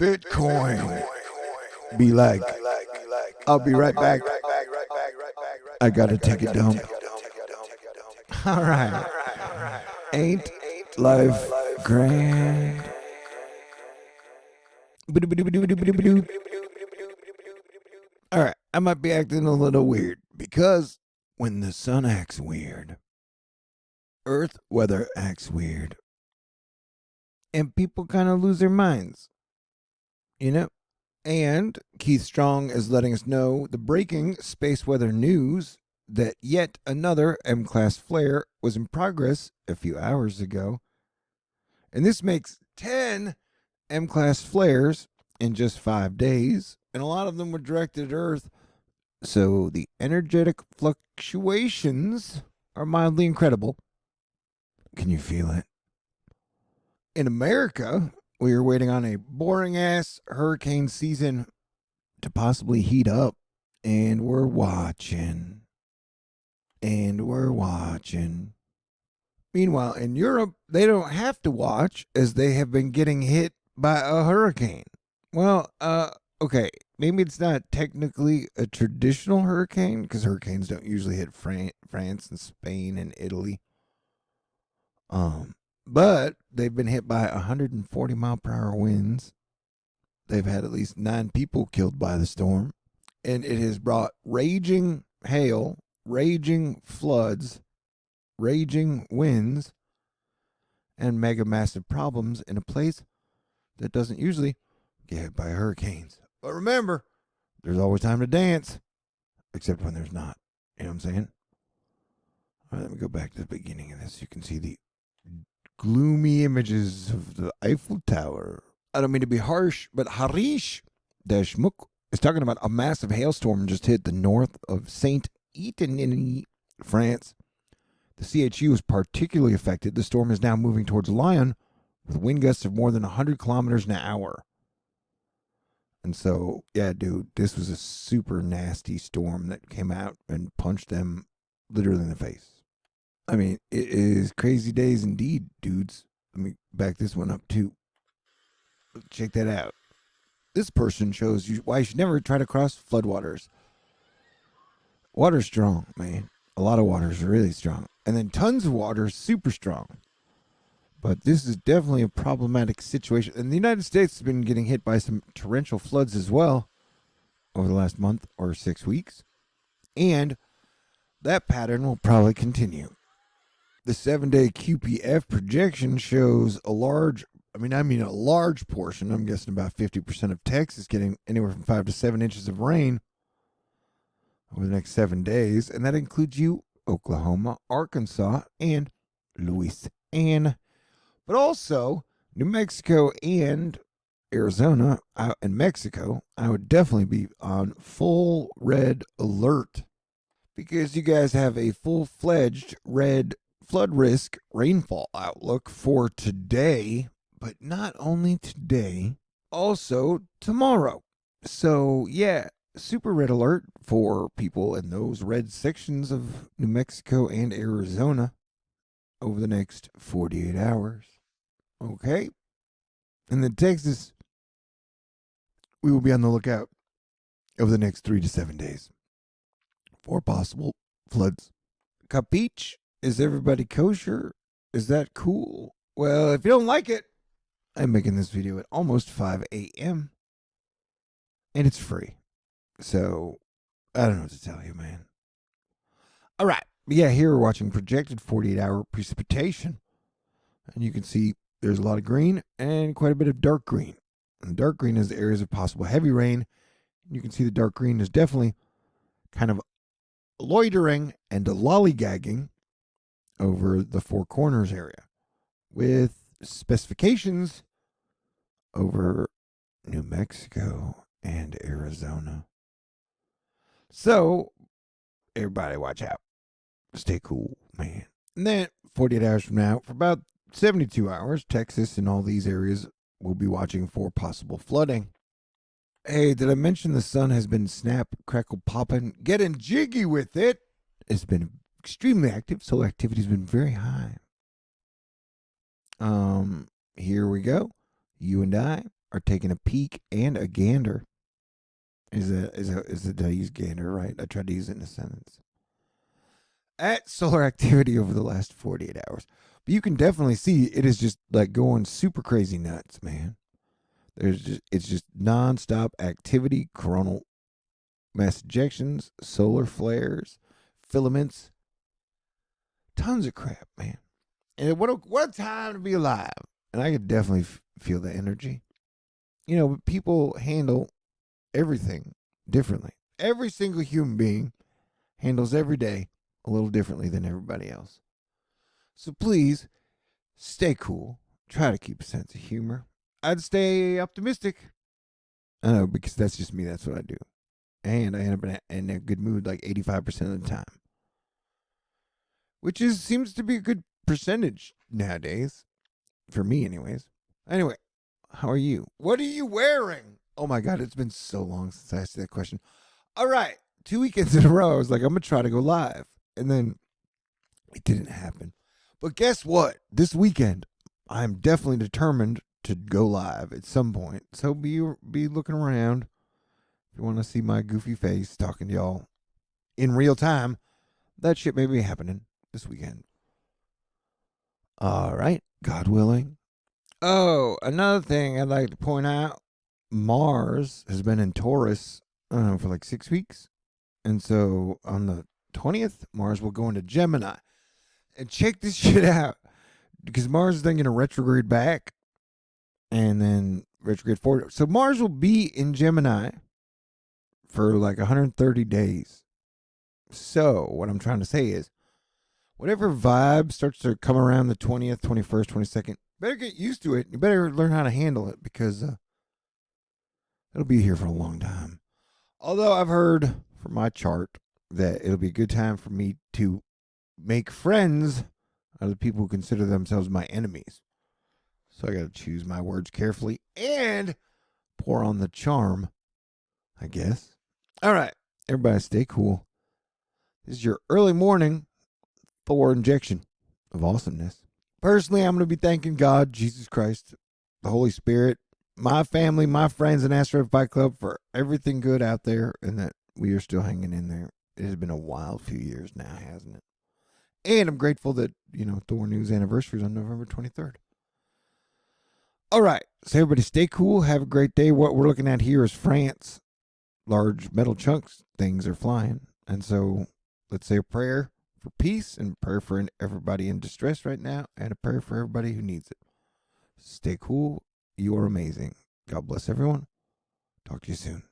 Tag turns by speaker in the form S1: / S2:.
S1: Bitcoin. Be like, I'll be right back. I gotta take a dump. All right. Ain't life grand? All right. I might be acting a little weird because when the sun acts weird, Earth weather acts weird, and people kind of lose their minds, you know? And Keith Strong is letting us know the breaking space weather news that yet another M-class flare was in progress a few hours ago. And this makes 10 M-class flares in just 5 days, and a lot of them were directed at Earth. So the energetic fluctuations are mildly incredible. Can you feel it? In America, we are waiting on a boring-ass hurricane season to possibly heat up. And we're watching. Meanwhile, in Europe, they don't have to watch as they have been getting hit by a hurricane. Well, okay, maybe it's not technically a traditional hurricane because hurricanes don't usually hit France and Spain and Italy. But they've been hit by 140-mile-per-hour winds. They've had at least 9 people killed by the storm. And it has brought raging hail, raging floods, raging winds, and mega massive problems in a place that doesn't usually get hit by hurricanes. But remember, there's always time to dance, except when there's not. You know what I'm saying? All right, let me go back to the beginning of this. You can see the gloomy images of the Eiffel Tower. I don't mean to be harsh, but Harish Deshmukh is talking about a massive hailstorm just hit the north of Saint-Etienne, France. The CHU is particularly affected. The storm is now moving towards Lyon with wind gusts of more than 100 kilometers an hour. And so, yeah, dude, this was a super nasty storm that came out and punched them literally in the face. I mean, it is crazy days indeed, dudes. Let me back this one up, too. Check that out. This person shows you why you should never try to cross floodwaters. Water's strong, man. A lot of water is really strong. And then tons of water is super strong. But this is definitely a problematic situation. And the United States has been getting hit by some torrential floods as well over the last month or 6 weeks. And that pattern will probably continue. The 7-day QPF projection shows a large portion, I'm guessing about 50% of Texas getting anywhere from 5 to 7 inches of rain over the next 7 days. And that includes you, Oklahoma, Arkansas, and Louisiana. But also New Mexico and Arizona and Mexico, I would definitely be on full red alert because you guys have a full-fledged red flood risk rainfall outlook for today, but not only today, also tomorrow. So, yeah, super red alert for people in those red sections of New Mexico and Arizona over the next 48 hours. Okay? And then Texas, we will be on the lookout over the next 3 to 7 days for possible floods. Capiche? Is everybody kosher? Is that cool? Well, if you don't like it, I'm making this video at almost 5 a.m. and it's free. So, I don't know what to tell you, man. All right. Yeah, here we're watching projected 48-hour precipitation. And you can see there's a lot of green and quite a bit of dark green. And the dark green is the areas of possible heavy rain. You can see the dark green is definitely kind of loitering and lollygagging over the Four Corners area with specifications over New Mexico and Arizona. So, everybody watch out. Stay cool, man. And then 48 hours from now, for about 72 hours, Texas and all these areas will be watching for possible flooding. Hey, did I mention the sun has been snap, crackle, popping, getting jiggy with it? It's been extremely active. Solar activity's been very high. Here we go. You and I are taking a peek and a gander. Did I use gander right? I tried to use it in a sentence. At solar activity over the last 48 hours. But you can definitely see it is just like going super crazy nuts, man. It's just nonstop activity, coronal mass ejections, solar flares, filaments, tons of crap, man. And what a time to be alive. And I could definitely feel the energy. You know, people handle everything differently. Every single human being handles every day a little differently than everybody else. So please stay cool. Try to keep a sense of humor. I'd stay optimistic. I know, because that's just me. That's what I do. And I end up in a good mood like 85% of the time, which seems to be a good percentage nowadays, for me anyways. Anyway, how are you? What are you wearing? Oh my God, it's been so long since I asked that question. All right, 2 weekends in a row, I was like, I'm going to try to go live. And then it didn't happen. But guess what? This weekend, I'm definitely determined to go live at some point. So be looking around. If you want to see my goofy face talking to y'all in real time, that shit may be happening this weekend. All right, God willing. Oh, another thing I'd like to point out, Mars has been in Taurus, I don't know, for like 6 weeks. And so on the 20th, Mars will go into Gemini. And check this shit out, because Mars is then going to retrograde back and then retrograde forward. So Mars will be in Gemini for like 130 days. So what I'm trying to say is, whatever vibe starts to come around the 20th, 21st, 22nd, better get used to it. You better learn how to handle it, because it'll be here for a long time. Although I've heard from my chart that it'll be a good time for me to make friends out of the people who consider themselves my enemies. So I got to choose my words carefully and pour on the charm, I guess. All right, everybody stay cool. This is your early morning Thor injection of awesomeness. Personally, I'm going to be thanking God, Jesus Christ, the Holy Spirit, my family, my friends, and Astrology Fight Club for everything good out there, and that we are still hanging in there. It has been a wild few years now, hasn't it? And I'm grateful that, THORnews anniversary is on November 23rd. All right, so everybody stay cool. Have a great day. What we're looking at here is France. Large metal chunks, things are flying. And so let's say a prayer for peace and a prayer for everybody in distress right now, and a prayer for everybody who needs it. Stay cool. You are amazing. God bless everyone. Talk to you soon.